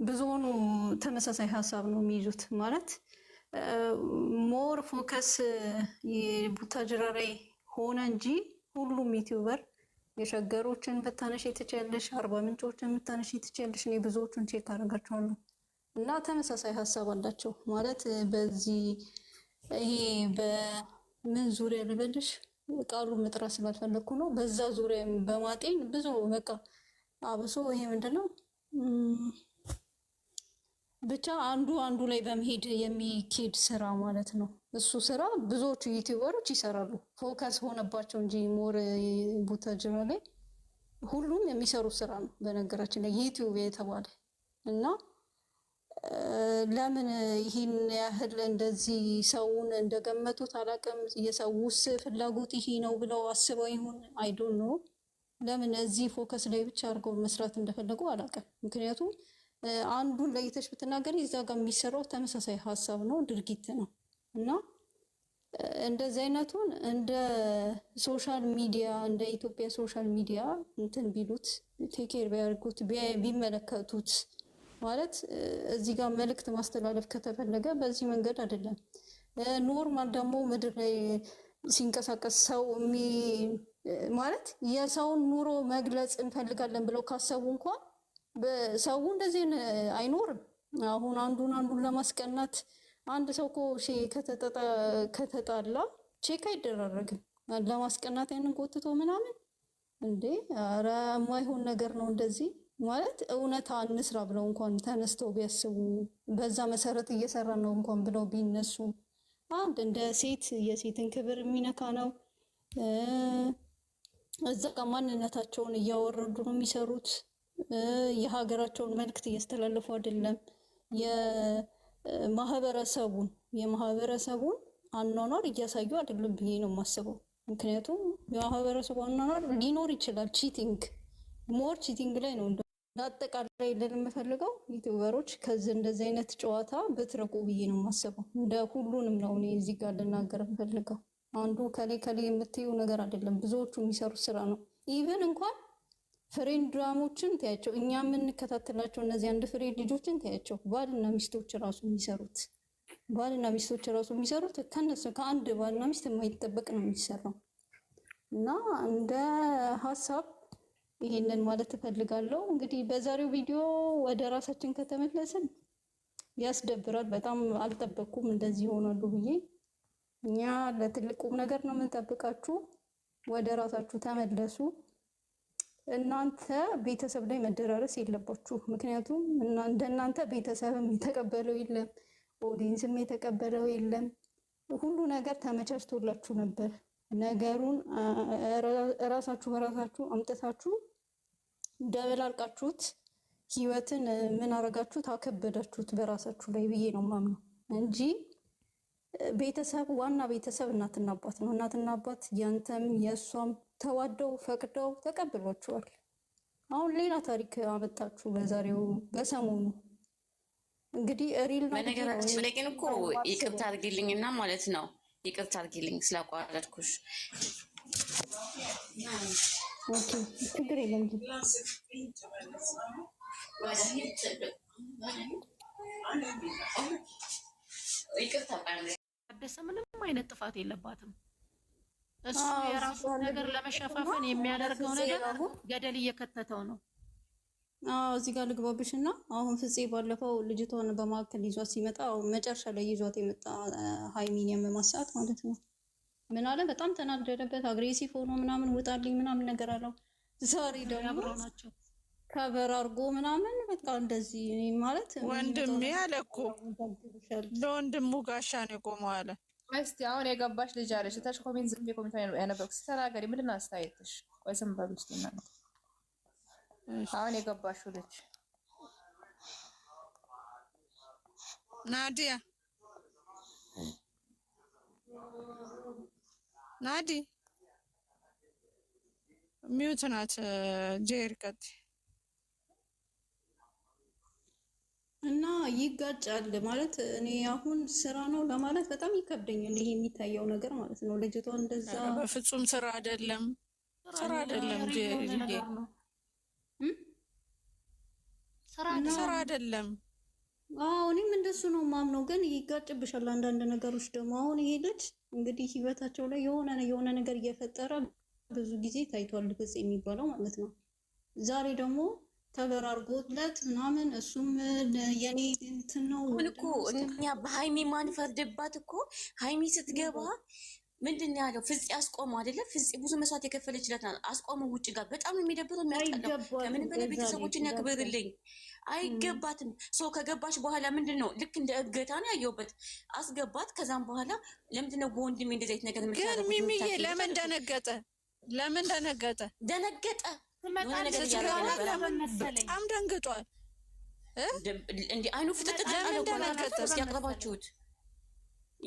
ብዙዎኑ ተመሳሳይ ሀሳብ ነው የሚይዙት። ማለት ሞር ፎከስ የቡታጅራ ላይ ሆነ እንጂ ሁሉም ዩቲዩበር የሸገሮችን ብታነሽ ትችያለሽ፣ አርባ ምንጮችን ብታነሽ ትችያለሽ። እኔ ብዙዎቹን ቼክ አደርጋቸዋለሁ እና ተመሳሳይ ሀሳብ አላቸው። ማለት በዚህ ይሄ በምን ዙሪያ ልበልሽ ቃሉ መጥራት ስላልፈለኩ ነው። በዛ ዙሪያ በማጤን ብዙ በቃ አብሶ ይሄ ምንድነው ብቻ አንዱ ላይ በመሄድ የሚኬድ ስራ ማለት ነው። እሱ ስራ ብዙዎቹ ዩቲዩበሮች ይሰራሉ። ፎከስ ሆነባቸው እንጂ ሞር ቡታጅራ ላይ ሁሉም የሚሰሩት ስራ ነው። በነገራችን ላይ ዩቲዩብ የተባለ እና ለምን ይሄን ያህል እንደዚህ ሰውን እንደገመቱት አላውቅም። የሰውስ ፍላጎት ይሄ ነው ብለው አስበው ይሁን አይ ዶንት ኖ። ለምን እዚህ ፎከስ ላይ ብቻ አድርገው መስራት እንደፈለጉ አላውቅም። ምክንያቱም አንዱን ለይተሽ ብትናገሪ እዛ ጋር የሚሰራው ተመሳሳይ ሀሳብ ነው፣ ድርጊት ነው እና እንደዚህ አይነቱን እንደ ሶሻል ሚዲያ እንደ ኢትዮጵያ ሶሻል ሚዲያ እንትን ቢሉት ቴኬር ቢያደርጉት ቢመለከቱት ማለት እዚህ ጋር መልእክት ማስተላለፍ ከተፈለገ በዚህ መንገድ አይደለም። ኖርማል ደግሞ ምድር ላይ ሲንቀሳቀስ ሰው ማለት የሰውን ኑሮ መግለጽ እንፈልጋለን ብለው ካሰቡ እንኳን በሰው እንደዚህ አይኖርም። አሁን አንዱን ለማስቀናት አንድ ሰው እኮ ከተጣላ ቼክ አይደረግም። ለማስቀናት ያንን ጎትቶ ምናምን እንዴ! ኧረ የማይሆን ነገር ነው እንደዚህ ማለት። እውነታ እንስራ ብለው እንኳን ተነስተው ቢያስቡ በዛ መሰረት እየሰራ ነው እንኳን ብለው ቢነሱ አንድ እንደ ሴት የሴትን ክብር የሚነካ ነው። እዛ ጋር ማንነታቸውን እያወረዱ ነው የሚሰሩት። የሀገራቸውን መልእክት እያስተላለፉ አይደለም። የማህበረሰቡን አኗኗር እያሳዩ አይደለም ብዬ ነው የማስበው። ምክንያቱም የማህበረሰቡ አኗኗር ሊኖር ይችላል። ሞር ቺቲንግ ላይ ነው አጠቃላይ ልል የምፈልገው ዩቲዩበሮች ከዚህ እንደዚህ አይነት ጨዋታ ብትርቁ ብዬ ነው የማስበው። እንደ ሁሉንም ነው እኔ እዚህ ጋር ልናገር የምፈልገው። አንዱ ከሌ የምትይው ነገር አይደለም፣ ብዙዎቹ የሚሰሩት ስራ ነው። ኢቨን እንኳን ፍሬንድ ድራሞችን ታያቸው፣ እኛ የምንከታተላቸው እነዚህ አንድ ፍሬ ልጆችን ታያቸው፣ ባልና ሚስቶች ራሱ የሚሰሩት ከነሱ ከአንድ ባልና ሚስት የማይጠበቅ ነው የሚሰራው እና እንደ ሀሳብ ይሄንን ማለት እፈልጋለሁ። እንግዲህ በዛሬው ቪዲዮ ወደ ራሳችን ከተመለስን ያስደብራል። በጣም አልጠበቅኩም እንደዚህ ይሆናሉ ብዬ። እኛ ለትልቁም ነገር ነው የምንጠብቃችሁ። ወደ ራሳችሁ ተመለሱ። እናንተ ቤተሰብ ላይ መደራረስ የለባችሁ። ምክንያቱም እንደናንተ ቤተሰብም የተቀበለው የለም፣ ኦዲየንስም የተቀበለው የለም። ሁሉ ነገር ተመቻችቶላችሁ ነበር። ነገሩን እራሳችሁ በራሳችሁ አምጥታችሁ ደበላልቃችሁት ህይወትን ምን አረጋችሁት? አከበዳችሁት በራሳችሁ ላይ ብዬ ነው ማምነው እንጂ ቤተሰብ ዋና ቤተሰብ እናትና አባት ነው። እናትና አባት ያንተም የእሷም ተዋደው ፈቅደው ተቀብሏችኋል። አሁን ሌላ ታሪክ አመጣችሁ በሰሞኑ እንግዲህ ሪል ነው። በነገራችን ላይ ግን እኮ ይቅርታ አድርጊልኝና ማለት ነው ይቅርታ አድርጊልኝ ስላቋረጥኩሽ። ኦኬ ችግር የለም። ታደሰ ምንም አይነት ጥፋት የለባትም። እሱ የራሱ ነገር ለመሸፋፈን የሚያደርገው ነገር ገደል እየከተተው ነው። እዚህ ጋር ልግባብሽና አሁን ፍፄ ባለፈው ልጅቷን በማዕከል ይዟት ሲመጣ መጨረሻ ላይ ይዟት የመጣ ሃይሚን የመማሳት ማለት ነው። ምን አለ? በጣም ተናደደበት። አግሬሲቭ ሆኖ ምናምን ውጣልኝ ምናምን ነገር አለው። ዛሬ ደግሞ ከበር አድርጎ ምናምን በቃ እንደዚህ ማለት ወንድሜ አለ እኮ ለወንድሙ ጋሻ ነው የቆመው አለ። እስቲ አሁን የገባሽ ልጅ አለች ታች ኮሜንት ዝም ኮሜንት ያነበብኩ ተናገሪ። ምንድን ነው አስተያየትሽ? ቆይ ስም በሉ እስቲ እናንተ አሁን የገባሽው ልጅ ናዲ ሚውት ናት። ጄሪከት እና ይጋጫል ማለት እኔ አሁን ስራ ነው ለማለት በጣም ይከብደኛል። ይሄ የሚታየው ነገር ማለት ነው። ልጅቷ እንደዛ በፍጹም ስራ አይደለም ጄሪ ስራ አይደለም። እኔም እንደሱ ነው ማምነው። ግን ይጋጭብሻል አንዳንድ ነገሮች ደግሞ። አሁን ይሄ ልጅ እንግዲህ ህይወታቸው ላይ የሆነ ነገር እየፈጠረ ብዙ ጊዜ ታይቷል፣ ፍፄ የሚባለው ማለት ነው። ዛሬ ደግሞ ተበራርጎለት ምናምን እሱም የኔ እንትን ነው እኮ እኛ በሃይሚ ማንፈርድባት እኮ ሃይሚ ስትገባ ምንድን ያለው ፍፄ አስቆመው አይደለ? ፍፄ ብዙ መስዋዕት የከፈለችለት አስቆመው። ውጭ ጋር በጣም የሚደብረው የሚያስጠላው ከምን በላይ ቤተሰቦችን ያክብርልኝ። አይገባትም። ሰው ከገባሽ በኋላ ምንድን ነው ልክ እንደ እገታ ነው ያየሁበት። አስገባት። ከዛም በኋላ ለምንድን ነው በወንድሜ እንደዚህ አይነት ነገር ግን ሚሚዬ ለምን ደነገጠ? ደነገጠ። በጣም ደንግጧል። እንደ አይኑ ፍጥጥ ያቀረባችሁት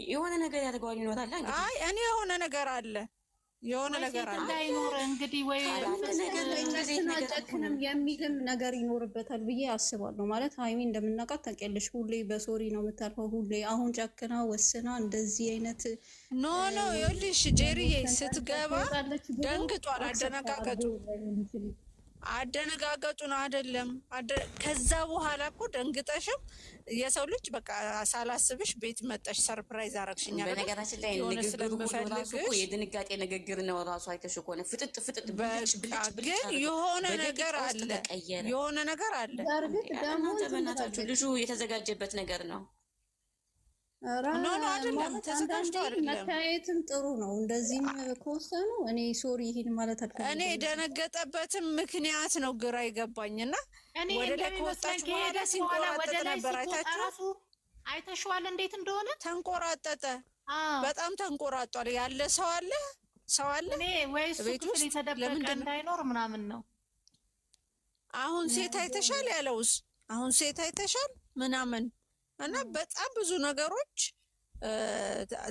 የሆነ ነገር ያደርገዋል ይኖራል። አይ እኔ የሆነ ነገር አለ እንዳይኖር እንግዲህ ወይ ጨክንም የሚልም ነገር ይኖርበታል ብዬ አስባለሁ። ማለት ሃይሚ እንደምናውቃት ታውቂያለሽ፣ ሁሌ በሶሪ ነው የምታልፈው። ሁሌ አሁን ጨክና ወስና እንደዚህ አይነት ኖ ይኸውልሽ ጄሪዬ ስትገባ ደንግጧል። አደነጋገጡን አይደለም። ከዛ በኋላ እኮ ደንግጠሽም የሰው ልጅ በቃ ሳላስብሽ ቤት መጣሽ ሰርፕራይዝ አረግሽኛ። በነገራችን ላይ ስለምፈልግሽ የድንጋጤ ንግግር ነው ራሱ አይተሽ እኮ ነው ፍጥጥ በቃ ግን የሆነ ነገር አለ። ተበናታችሁ ልጁ የተዘጋጀበት ነገር ነው። ኖ አይደለም፣ ተዘጋጅቶ አይደለም። መታየትም ጥሩ ነው። እንደዚህም ከወሰኑ እኔ ሶሪ ይሄን ማለት አልፈልግም። እኔ የደነገጠበትም ምክንያት ነው ግራ ይገባኝና ወደ ላይ ከወጣች በኋላ ሲንቆራጠጥ ነበር። አይተሽዋል እንዴት እንደሆነ ተንቆራጠጠ። በጣም ተንቆራጧል። ያለ ሰው አለ እኔ ወይስ ክፍል የተደበቀ እንዳይኖር ምናምን ነው። አሁን ሴት አይተሻል ያለውስ አሁን ሴት አይተሻል ምናምን እና በጣም ብዙ ነገሮች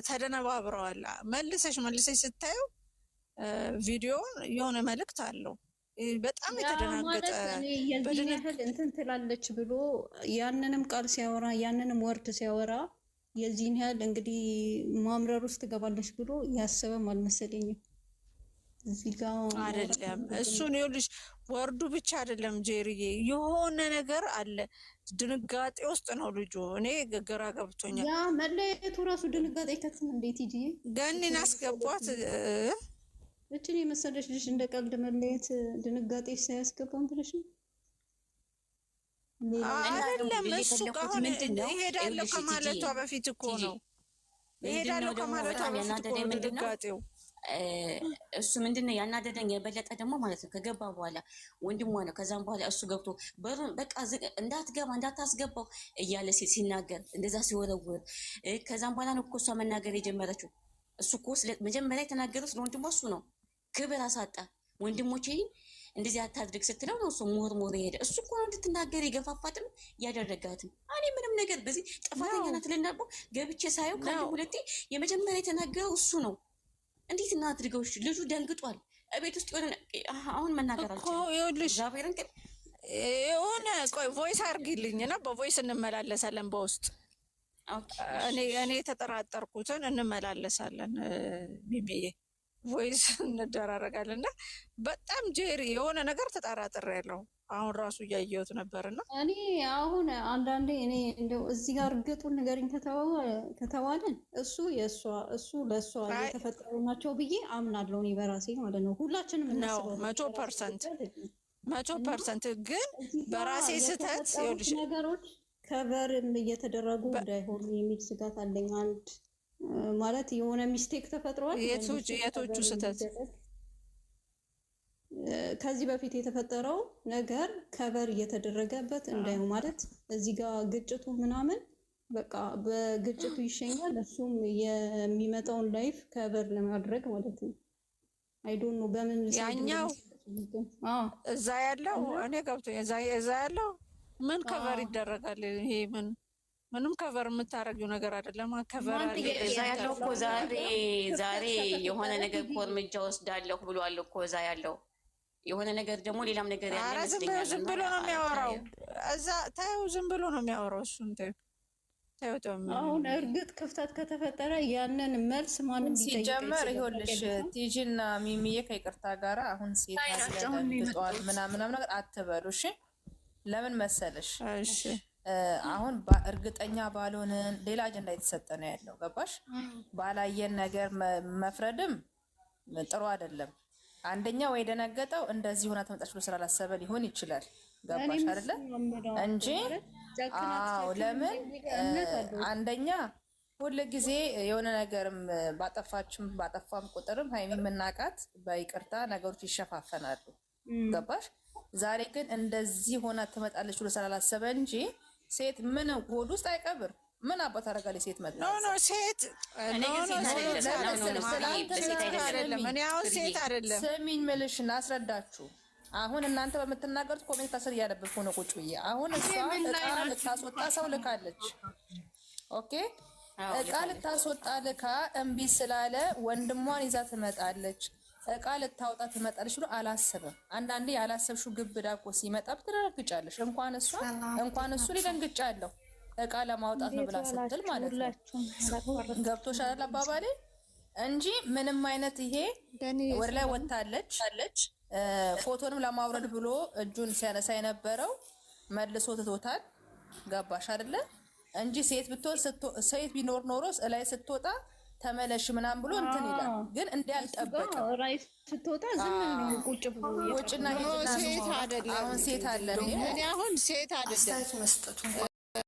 ተደነባብረዋል። መልሰሽ ስታዩ ቪዲዮውን የሆነ መልእክት አለው። በጣም የተደናገጠ የዚህን ያህል እንትን ትላለች ብሎ ያንንም ቃል ሲያወራ ያንንም ወርድ ሲያወራ የዚህን ያህል እንግዲህ ማምረር ውስጥ ትገባለች ብሎ ያሰበም አልመሰለኝም። እዚህ ጋር አይደለም እሱን ይኸውልሽ፣ ወርዱ ብቻ አይደለም ጄሪዬ፣ የሆነ ነገር አለ። ድንጋጤ ውስጥ ነው ልጁ። እኔ ግራ ገብቶኛል። ያ መለየቱ ራሱ ድንጋጤ ከተም እንዴት ይጂ ገኒን አስገቧት። እቺን የመሰለሽ ልጅ እንደ ቀልድ መለየት ድንጋጤ ሳያስገባም ብለሽ ነው አይደለም? እሱ አሁን ይሄዳለሁ ከማለቷ በፊት እኮ ነው። ይሄዳለሁ ከማለቷ በፊት እኮ ነው ድንጋጤው። እሱ ምንድነው ያናደደኝ የበለጠ ደግሞ ማለት ነው ከገባ በኋላ ወንድሟ ነው። ከዛም በኋላ እሱ ገብቶ በሩን በቃ እንዳታስገባው እያለ ሲናገር እንደዛ ሲወረውር፣ ከዛም በኋላ ነው እኮ እሷ መናገር የጀመረችው። እሱ እኮ መጀመሪያ የተናገረው ስለ ወንድሟ እሱ ነው። ክብር አሳጣ። ወንድሞቼ እንደዚህ አታድርግ ስትለው ነው እሱ ሞር የሄደ። እሱ እኮ ነው እንድትናገር የገፋፋትም ያደረጋትም። እኔ ምንም ነገር በዚህ ጥፋተኛ ናት ልናቦ ገብቼ ሳየው ከአንድ ሁለቴ የመጀመሪያ የተናገረው እሱ ነው። እንዴት እናድርገው? ልጁ ደንግጧል። እቤት ውስጥ የሆነ አሁን መናገር አልችልም። የሆነ ቆይ ቮይስ አድርጊልኝ እና በቮይስ እንመላለሳለን። በውስጥ እኔ የተጠራጠርኩትን እንመላለሳለን። ቢቢዬ ቮይስ እንደራረጋለን እና በጣም ጄሪ የሆነ ነገር ተጠራጥሬያለሁ። አሁን ራሱ እያየሁት ነበርና እኔ አሁን አንዳንዴ እኔ እንደው እዚህ ጋር እርግጡን ንገሪኝ ከተባለን እሱ ለእሷ የተፈጠሩ ናቸው ብዬ አምናለሁ። እኔ በራሴ ማለት ነው። ሁላችንም እናስበው 100% ግን በራሴ ስህተት ይኸውልሽ ነገሮች ከቨርም እየተደረጉ እንዳይሆኑ የሚል ስጋት አለኝ። አንድ ማለት የሆነ ሚስቴክ ተፈጥሯል። የቶቹ ስህተት? ከዚህ በፊት የተፈጠረው ነገር ከበር እየተደረገበት እንዳይሆን ማለት እዚህ ጋር ግጭቱ ምናምን በቃ በግጭቱ ይሸኛል። እሱም የሚመጣውን ላይፍ ከበር ለማድረግ ማለት ነው። አይ ዶንት ኖ በምን ያኛው እዛ ያለው እኔ ገብቶኝ እዛ ያለው ምን ከበር ይደረጋል? ይሄ ምንም ከበር የምታረጊው ነገር አይደለም። ከበር እዛ ያለው እኮ ዛሬ የሆነ ነገር እኮ እርምጃ ወስዳለሁ ብሏል እኮ እዛ ያለው የሆነ ነገር ደግሞ ሌላም ነገር ያለ ይመስለኛል። ዝም ብሎ ነው የሚያወራው። እዛ ታዩ ዝም ብሎ ነው የሚያወራው። እሱን ታዩ አሁን እርግጥ ክፍተት ከተፈጠረ ያንን መልስ ማንም ሲጀመር ይኸውልሽ ቲጂና ሚሚዬ ከይቅርታ ጋራ አሁን ሴት አስለጥጧል ምናምን ነገር አትበሉ እሺ። ለምን መሰለሽ? እሺ አሁን እርግጠኛ ባልሆንን ሌላ አጀንዳ የተሰጠ ነው ያለው። ገባሽ? ባላየን ነገር መፍረድም ጥሩ አይደለም። አንደኛ ወይ ደነገጠው እንደዚህ ሆና ተመጣች ብሎ ስላላሰበ ሊሆን ይችላል። ገባሽ አይደለ? እንጂ አዎ፣ ለምን አንደኛ ሁሉ ጊዜ የሆነ ነገርም ባጠፋም ቁጥርም ሀይሚ የምናቃት በይቅርታ ነገሮች ይሸፋፈናሉ። ገባሽ? ዛሬ ግን እንደዚህ ሆና ትመጣለች ብሎ ስላላሰበ እንጂ ሴት ምን ሆድ ውስጥ አይቀብር። ምን አባት አደርጋለች ሴት መጣ ኖ ሴት አይደለም። ስሚኝ ምልሽ እናስረዳችሁ። አሁን እናንተ በምትናገሩት ኮሜንት ከስር እያነበብኩ ነው ቁጭ ብዬ። አሁን እሷ እቃ ልታስወጣ ሰው ልካለች። ኦኬ እቃ ልታስወጣ ልካ እምቢ ስላለ ወንድሟን ይዛ ትመጣለች። እቃ ልታወጣ ትመጣለች ብሎ አላሰበም። አንዳንዴ ያላሰብሽው ግብዳ እኮ ሲመጣ ትደነግጫለሽ። እንኳን እሱ ሊደንግጫለሁ እቃ ለማውጣት ነው ብላ ስትል ማለት ነው። ገብቶሻል አባባሌ? እንጂ ምንም አይነት ይሄ ወደ ላይ ወጣለች። ፎቶንም ለማውረድ ብሎ እጁን ሲያነሳ የነበረው መልሶ ትቶታል። ገባሽ አይደለ? እንጂ ሴት ብትወር ሴት ቢኖር ኖሮ ላይ ስትወጣ ተመለሽ ምናምን ብሎ እንትን ይላል። ግን እንዲያልጠበቀ ራይ ስትወጣ ዝም ነው ቁጭ ብሎ ቁጭና ሴት አይደለም። አሁን ሴት አለ። እኔ አሁን ሴት አይደለም